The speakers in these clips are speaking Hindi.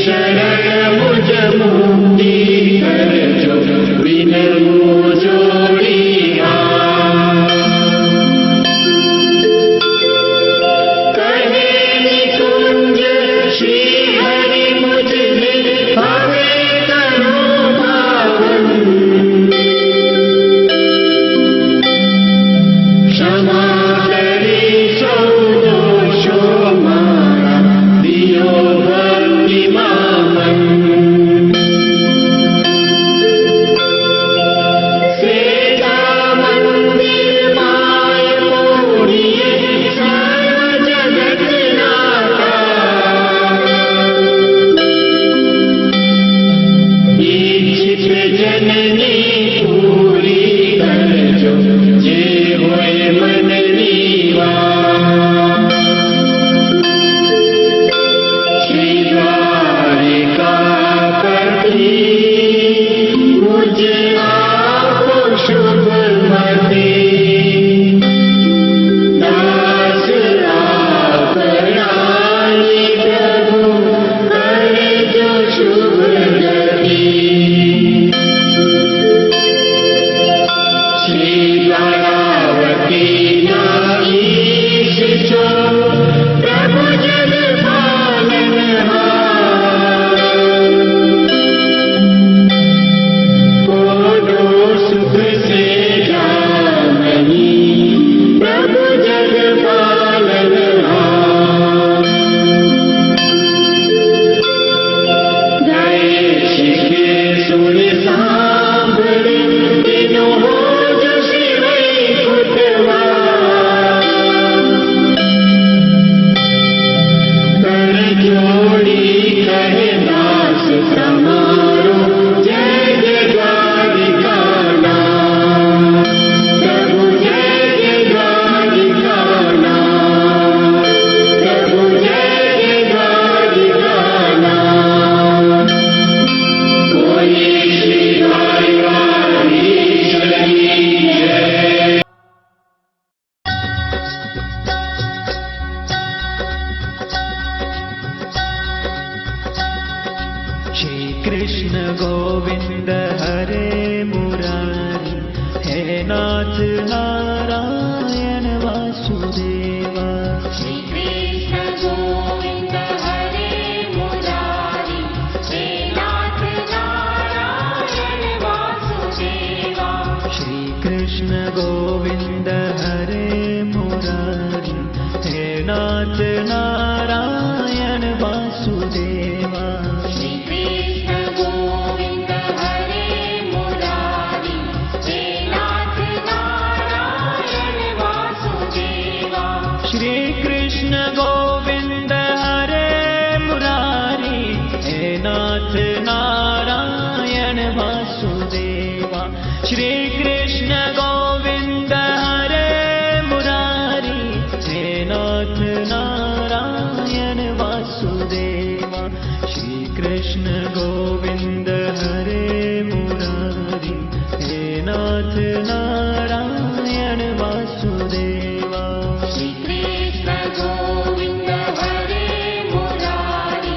शरण मुझ मुक्ति करजो विनमो जोड़ी कहे निकुंज श्री हरि मुझ हवे करो पावन क्षमा करे सौ दोषो मारा दियो भक्ति मामन सेता मंदिर माय मोरिये सर्व जगत नाथा इच्छित जननी पूरी करजो जे होय मन नीवा श्री द्वारिकापति मुझ आपो शुभमति दास आपरानी प्रभु करजो शुभ गति श्री द्वारावती नाईश जो प्रभु जग पालनहार कोनो सुख से जामनी प्रभु जग पालनहार जय शिखे सुर सांभळे तिनो हो जो शिव कुटवार कर जोड़ी कहे दास समारो जय जगारिका नाम प्रभु जय जगारिका नाम प्रभु जय जगारिका नाम बोले श्री रायवाणीश्वरी जय श्री कृष्ण गोविंद हरे मुरारी हे नाथ नारायण वासुदेवा श्री कृष्ण गोविंद हरे मुरारी हे नाथ नारायण वासुदेवा श्री कृष्ण गोविंद हरे मुरारी हे नाथ नारायण वासुदेवा श्री कृष्ण गोविंद हरे मुरारी हे नाथ नारायण वासुदेवा श्री कृष्ण गोविंद हरे मुरारी हे नाथ नारायण वासुदेवा श्री कृष्ण गोविंद हरे मुरारी हे नाथ नारायण वासुदेवा श्री कृष्ण गोविंद हरे मुरारी हे नाथ नारायण वासुदेवा श्री कृष्ण गोविंद हरे मुरारी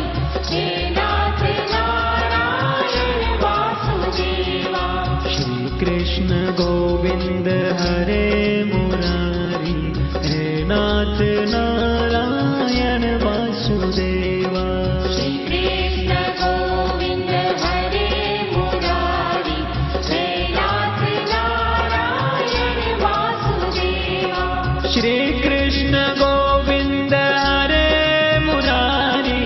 हे नाथ नारायण वासुदेवा श्री कृष्ण गोविंद हरे मुरारी हे नाथ नारायण वासुदेवा श्री कृष्ण गोविंद हरे मुरारी हे नाथ नारायण वासुदेवा श्री कृष्ण गोविंद हरे मुरारी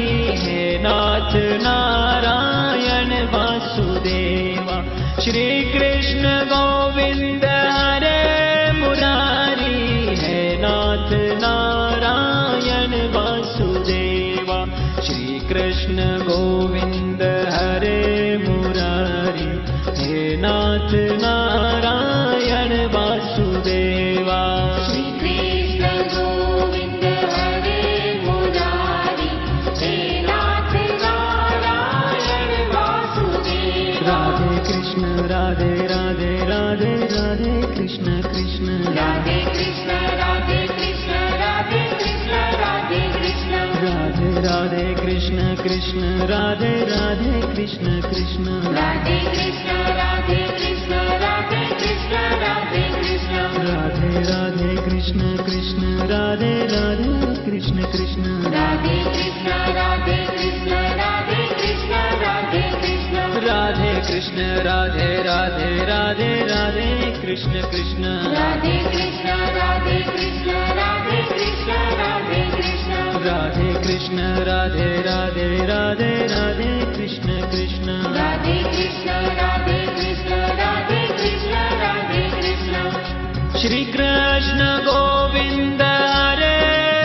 हे नाथ नारायण वासुदेवा श्री कृष्ण गोविंद हरे मुरारी हे नाथ नारायण वासुदेवा श्री कृष्ण गोविंद हरे मुरारी हे नाथ नारायण वासुदेवा श्री कृष्ण गोविंद हरे मुरारी हे नाथ नारायण वासुदेवा राधे कृष्ण राधे राधे राधे राधे कृष्ण कृष्ण राधे कृष्ण राधे कृष्ण राधे कृष्ण राधे कृष्ण राधे राधे कृष्ण कृष्ण राधे राधे कृष्ण कृष्ण राधे कृष्ण राधे कृष्ण राधे कृष्ण राधे कृष्ण राधे राधे कृष्ण कृष्ण राधे राधे कृष्ण कृष्ण राधे कृष्ण राधे कृष्ण राधे कृष्ण राधे कृष्ण राधे कृष्ण राधे राधे राधे राधे कृष्ण कृष्ण राधे कृष्ण राधे कृष्ण राधे कृष्ण राधे कृष्ण राधे कृष्ण राधे राधे राधे राधे कृष्ण कृष्ण राधे कृष्ण राधे कृष्ण राधे कृष्ण राधे कृष्ण श्री कृष्ण गोविंद हरे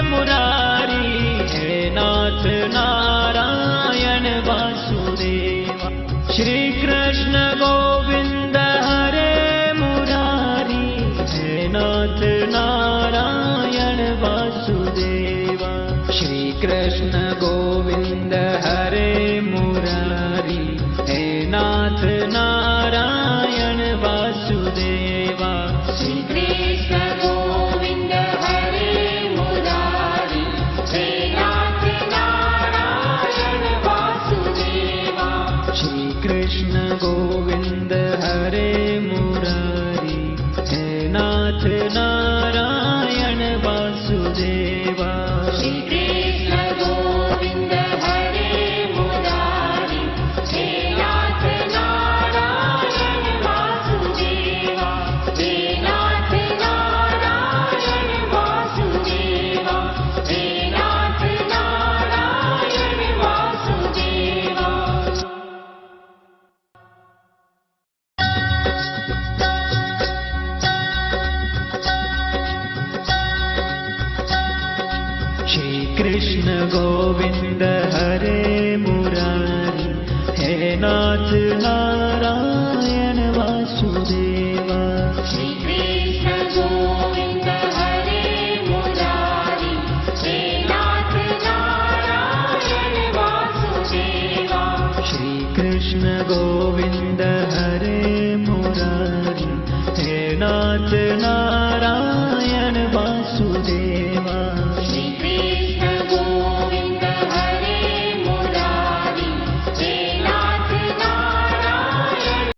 मुरारी हे नाथ नारायण वासुदेव श्री कृष्ण गोविंद हरे मुरारी हे नाथ नारायण वासुदेव श्री कृष्ण गोविंद हरे मुरारी हे नाथ नारायण वासुदेव श्री कृष्ण गोविंद हरे मुरारी हे नाथ नारायण वासुदेवा श्री कृष्ण गोविंद हरे मुरारी हे नाथ नारायण वासुदेवा श्री कृष्ण गोविंद हरे मुरारी हे नाथ नारायण वासुदेवा हे नाथ नारायण वासुदेवा हे नाथ नारायण वासुदेवा श्री कृष्ण गोविंद हरे मुरारी हे नाथ नारायण वासुदेवा श्री कृष्ण गोविंद हरे मुरारी हे नाथ नारायण वासुदेवा श्री कृष्ण गोविंद